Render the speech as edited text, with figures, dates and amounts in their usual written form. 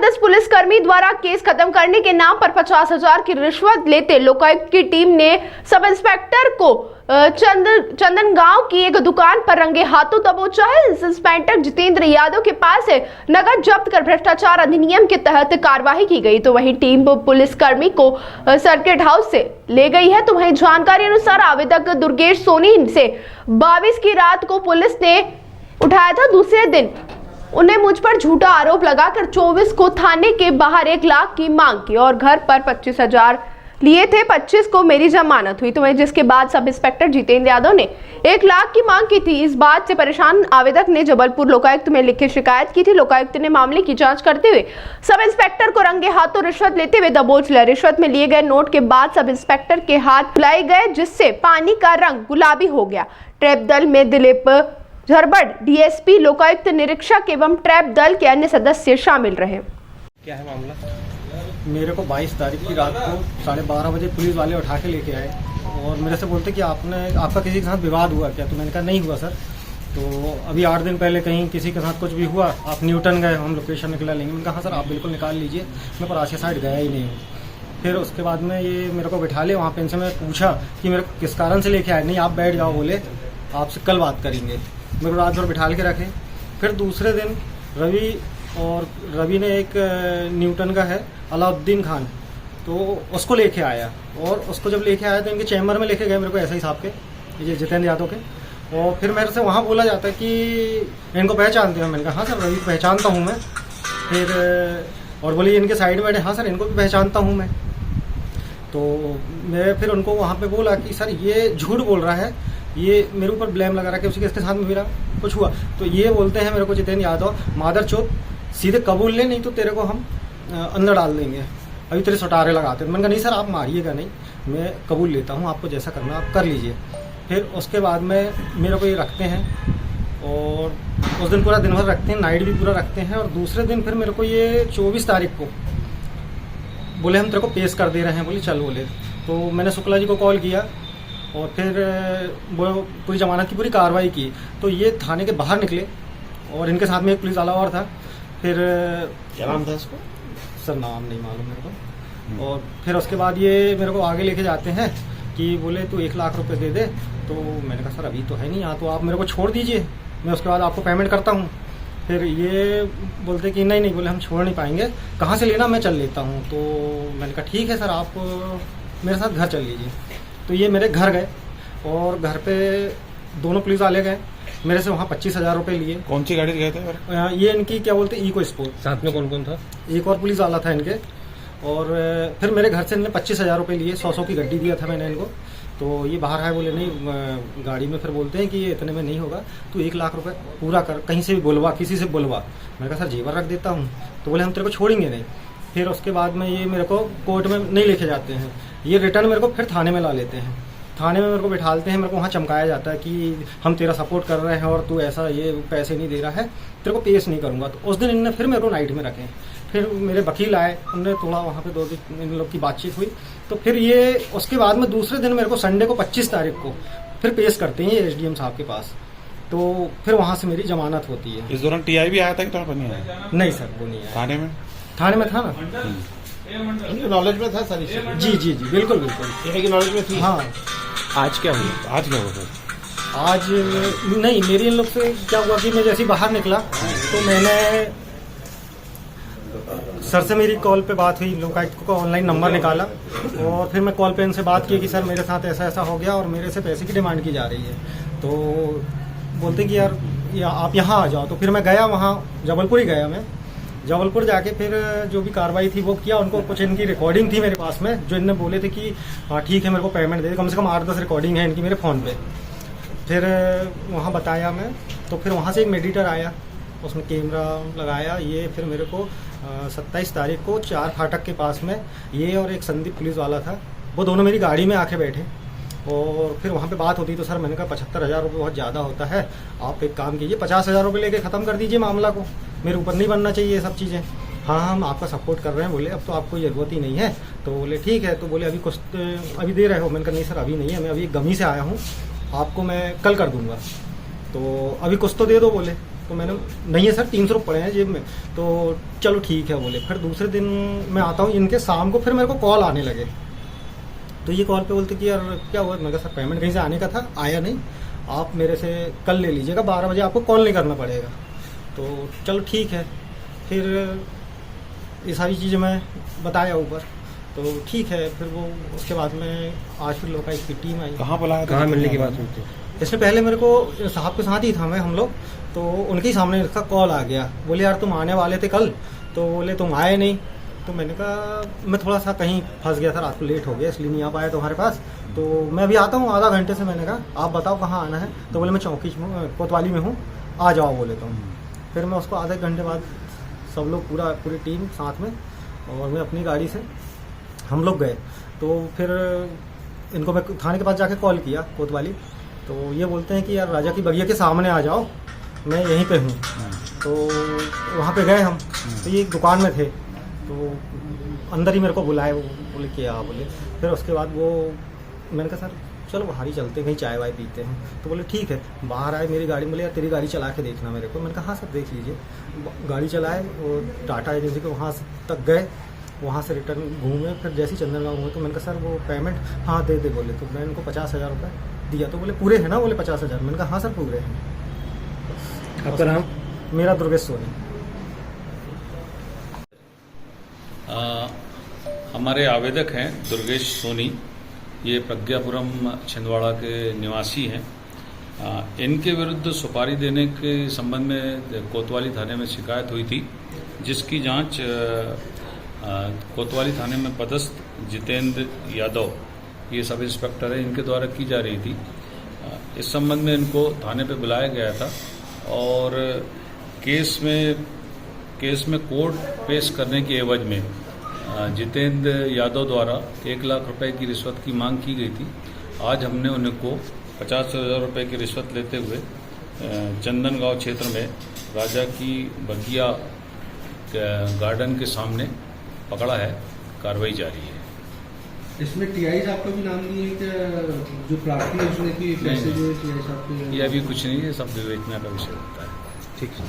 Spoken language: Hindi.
एसएमएस पुलिसकर्मी द्वारा केस खत्म करने के नाम पर 50,000 की रिश्वत लेते लोकायुक्त की टीम ने सब इंस्पेक्टर को चंदन गांव की एक दुकान पर रंगे हाथों दबोचा है। इंस्पेक्टर जितेंद्र यादव के पास से नकद जब्त कर भ्रष्टाचार अधिनियम के तहत कार्रवाई की गई। तो वहीं टीम पुलिसकर्मी को सर्किट हाउस से ले गई है। तो वहीं जानकारी अनुसार आवेदक दुर्गेश सोनी से 22 की रात को पुलिस ने उठाया था। दूसरे दिन उन्हें मुझ पर झूठा आरोप लगाकर 24 को थाने के बाहर 1 लाख की मांग की और घर पर 25,000 लिए थे। 25 को मेरी जमानत हुई। तो वहीं जिसके बाद सब इंस्पेक्टर जितेंद्र यादव ने 1 लाख की मांग की थी। इस बात से परेशान आवेदक ने जबलपुर लोकायुक्त में लिखित शिकायत की थी। लोकायुक्त ने मामले की जांच करते हुए सब इंस्पेक्टर को रंगे हाथों रिश्वत लेते हुए दबोच लिया। रिश्वत में लिए गए नोट के बाद सब इंस्पेक्टर के हाथ फुलाए गए, जिससे पानी का रंग गुलाबी हो गया। ट्रैप दल में दिलीप झरबड़, डीएसपी, लोकायुक्त निरीक्षक एवं ट्रैप दल के अन्य सदस्य शामिल रहे। क्या है मामला? मेरे को 22 तारीख की रात को 12:30 बजे पुलिस वाले उठा के लेके आए और मेरे से बोलते कि आपका किसी के साथ विवाद हुआ क्या? तो मैंने कहा नहीं हुआ सर। तो अभी 8 दिन पहले कहीं किसी के साथ कुछ भी हुआ, आप न्यूटन गए, हम लोकेशन निकला लेंगे। मैंने कहा हाँ सर, आप बिल्कुल निकाल लीजिए, मैं परासिया साइड गया ही नहीं हूँ। फिर उसके बाद में ये मेरे को बिठा ले वहाँ पे। इनसे मैं पूछा कि मेरे को किस कारण से लेके आए। नहीं, आप बैठ जाओ, बोले आपसे कल बात करेंगे। मेरे को रात भर बिठा के रखे। फिर दूसरे दिन रवि ने एक न्यूटन का है अलाउद्दीन खान, तो उसको लेके आया और उसको जब लेके आया तो इनके चैम्बर में लेके गए मेरे को, ऐसा ही साहब के, ये जितेंद्र यादव के। और फिर मेरे से वहाँ बोला जाता है कि इनको पहचानते हो? मैंने कहा हाँ सर, रवि पहचानता हूँ मैं। फिर और बोली इनके साइड में बैठे, हाँ सर इनको भी पहचानता हूँ मैं। तो मैं फिर उनको वहाँ पे बोला कि सर ये झूठ बोल रहा है, ये मेरे ऊपर ब्लेम लगा रहा है कि उसके साथ में मेरा कुछ हुआ। तो ये बोलते हैं मेरे को जितेंद्र यादव, मादर चौथ, सीधे कबूल ले, नहीं तो तेरे को हम अंदर डाल देंगे, अभी तेरे सटारे लगाते। मैंने कहा नहीं सर, आप मारिएगा नहीं, मैं कबूल लेता हूँ, आपको जैसा करना आप कर लीजिए। फिर उसके बाद में मेरे को ये रखते हैं और उस दिन पूरा दिन भर रखते हैं, नाइट भी पूरा रखते हैं। और दूसरे दिन फिर मेरे को ये 24 तारीख को बोले हम तेरे को पेश कर दे रहे हैं, बोले चल बोले। तो मैंने शुक्ला जी को कॉल किया और फिर वो पूरी जमानत की पूरी कार्रवाई की। तो ये थाने के बाहर निकले और इनके साथ में एक पुलिस वाला और था। फिर क्या नाम था इसको? सर नाम नहीं मालूम मेरे को। और फिर उसके बाद ये मेरे को आगे लेके जाते हैं कि बोले तू 1 लाख रुपए दे दे। तो मैंने कहा सर अभी तो है नहीं यहाँ, तो आप मेरे को छोड़ दीजिए, मैं उसके बाद आपको पेमेंट करता हूँ। फिर ये बोलते कि नहीं बोले हम छोड़ नहीं पाएंगे, कहाँ से लेना मैं चल लेता हूँ। तो मैंने कहा ठीक है सर, आप मेरे साथ घर चल लीजिए। तो ये मेरे घर गए और घर पे दोनों पुलिस वाले गए, मेरे से वहाँ 25,000 रुपये लिए। कौन सी गाड़ी से गए थे? ये इनकी क्या बोलते इको स्पोर्ट। साथ में कौन कौन था? एक और पुलिस वाला था इनके। और फिर मेरे घर से इन्होंने 25,000 रुपये लिए, 100 की गड्डी दिया था मैंने इनको। तो ये बाहर आए, बोले नहीं गाड़ी में। फिर बोलते हैं कि ये इतने में नहीं होगा, तू 1 लाख रुपए पूरा कर, कहीं से भी बुलवा, किसी से बुलवा। मैंने कहा सर जेवर रख देता हूँ। तो बोले हम तेरे को छोड़ेंगे नहीं। फिर उसके बाद में ये मेरे को कोर्ट में नहीं लेके जाते हैं, ये रिटर्न मेरे को फिर थाने में ला लेते हैं। थाने में मेरे को बिठालते हैं, मेरे को वहाँ चमकाया जाता है कि हम तेरा सपोर्ट कर रहे हैं और तू ऐसा ये पैसे नहीं दे रहा है, तेरे को पेश नहीं करूँगा। तो उस दिन इन्होंने फिर मेरे को नाइट में रखे। फिर मेरे वकील आए, उन्होंने थोड़ा वहाँ पे 2 दिन इन लोग की बातचीत हुई। तो फिर ये उसके बाद में दूसरे दिन मेरे को संडे को 25 तारीख को फिर पेश करते हैं ये SDM साहब के पास। तो फिर वहाँ से मेरी जमानत होती है। इस दौरान TI भी आया था कि तो नहीं आया? नहीं सर, वो नहीं आया। थाने में था ना, इनके नॉलेज में था सारी चीजें? जी बिल्कुल इनकी नॉलेज में थी। हाँ। आज क्या हुआ? आज क्या हुआ? आज नहीं, मेरी इन लोग से क्या हुआ कि मैं जैसे ही बाहर निकला तो मैंने सर से मेरी कॉल पे बात हुई, लोकायुक्त को ऑनलाइन नंबर निकाला और फिर मैं कॉल पे इनसे बात की कि सर मेरे साथ ऐसा ऐसा हो गया और मेरे से पैसे की डिमांड की जा रही है। तो बोलते कि यार आप यहाँ आ जाओ। तो फिर मैं गया वहाँ, जबलपुर ही गया मैं। जबलपुर जाके फिर जो भी कार्रवाई थी वो किया। उनको कुछ इनकी रिकॉर्डिंग थी मेरे पास में, जो इनने बोले थे कि हाँ ठीक है मेरे को पेमेंट दे दे। कम से कम 8-10 रिकॉर्डिंग है इनकी मेरे फ़ोन पे। फिर वहाँ बताया मैं, तो फिर वहाँ से एक मेडिटर आया, उसने कैमरा लगाया। ये फिर मेरे को 27 तारीख को 4 फाटक के पास में ये और एक संदीप पुलिस वाला था, वो दोनों मेरी गाड़ी में आके बैठे और फिर वहाँ पे बात होती। तो सर मैंने कहा 75,000 रुपये बहुत ज़्यादा होता है, आप एक काम कीजिए 50,000 रुपये लेके ख़त्म कर दीजिए मामला को, मेरे ऊपर नहीं बनना चाहिए ये सब चीज़ें। हाँ हम आपका सपोर्ट कर रहे हैं। बोले अब तो आपको ज़रूरत ही नहीं है। तो बोले ठीक है। तो बोले अभी कुछ अभी दे रहे हो? मैंने कहा नहीं सर अभी नहीं है, मैं अभी गमी से आया हूँ, आपको मैं कल कर दूँगा। तो अभी कुछ तो दे दो बोले। तो मैंने नहीं है सर 300 रुपये पड़े हैं जेब में। तो चलो ठीक है बोले। फिर दूसरे दिन मैं आता हूँ इनके, शाम को फिर मेरे को कॉल आने लगे। तो ये कॉल पे बोलते कि यार क्या हुआ। मैंने कहा सर पेमेंट कहीं से आने का था, आया नहीं, आप मेरे से कल ले लीजिएगा, 12 बजे आपको कॉल नहीं करना पड़ेगा। तो चलो ठीक है। फिर ये सारी चीज़ें मैं बताया ऊपर, तो ठीक है। फिर वो उसके बाद में आज फिर लोकायुक्त की टीम आई। कहाँ बुलाया था? कहाँ मिलने की बात हुई थी? इससे पहले मेरे को साहब के साथ ही था मैं, हम लोग, तो उनके ही सामने इसका कॉल आ गया। बोले यार तुम आने वाले थे कल, तो बोले तुम आए नहीं। तो मैंने कहा मैं थोड़ा सा कहीं फंस गया था, रात को लेट हो गया इसलिए नहीं आ पाया तुम्हारे पास, तो मैं अभी आता हूँ आधा घंटे से। मैंने कहा आप बताओ कहाँ आना है। तो बोले मैं चौकी कोतवाली में हूँ, आ जाओ बोले तुम। फिर मैं उसको आधे घंटे बाद सब लोग पूरी टीम साथ में, और मैं अपनी गाड़ी से हम लोग गए। तो फिर इनको मैं थाने के पास जाके कॉल किया कोतवाली, तो ये बोलते हैं कि यार राजा की बगिया के सामने आ जाओ, मैं यहीं पे हूँ। तो वहाँ पे गए हम, तो ये एक दुकान में थे, तो अंदर ही मेरे को बुलाए, वो बोले कि आ बोले। फिर उसके बाद वो मैंने कहा सर चलो बाहर ही चलते हैं, कहीं चाय वाय पीते हैं। तो बोले ठीक है। बाहर आए मेरी गाड़ी, बोले यार तेरी गाड़ी चला के देखना मेरे को। मैंने कहा हाँ सर देख लीजिए। गाड़ी चलाए और टाटा एजेंसी के वहाँ तक गए, वहाँ से रिटर्न घूमे। फिर जैसे ही चंदनगांव हुए तो मैंने कहा सर वो पेमेंट हाँ दे दे बोले। तो मैं इनको 50,000 रुपये दिया। तो बोले पूरे हैं ना, बोले 50,000। मैंने कहा हाँ सर पूरे हैं। आपका नाम? मेरा दुर्गेश सोनी। हमारे आवेदक हैं दुर्गेश सोनी, ये प्रज्ञापुरम छिंदवाड़ा के निवासी हैं। इनके विरुद्ध सुपारी देने के संबंध में कोतवाली थाने में शिकायत हुई थी, जिसकी जांच कोतवाली थाने में पदस्थ जितेंद्र यादव, ये सब इंस्पेक्टर है, इनके द्वारा की जा रही थी। इस संबंध में इनको थाने पे बुलाया गया था और केस में कोर्ट पेश करने के एवज में जितेंद्र यादव द्वारा 1 लाख रुपए की रिश्वत की मांग की गई थी। आज हमने उनको 50,000 रुपए की रिश्वत लेते हुए चंदनगांव क्षेत्र में राजा की बगिया गार्डन के सामने पकड़ा है। कार्रवाई जारी है। इसमें टीआई साहब का भी नाम नहीं है कि जो प्रार्थी है उसने कि पैसे जो टीआई साहब के? ये अभी कुछ नहीं है, सब विवेचना का विषय होता है। ठीक है।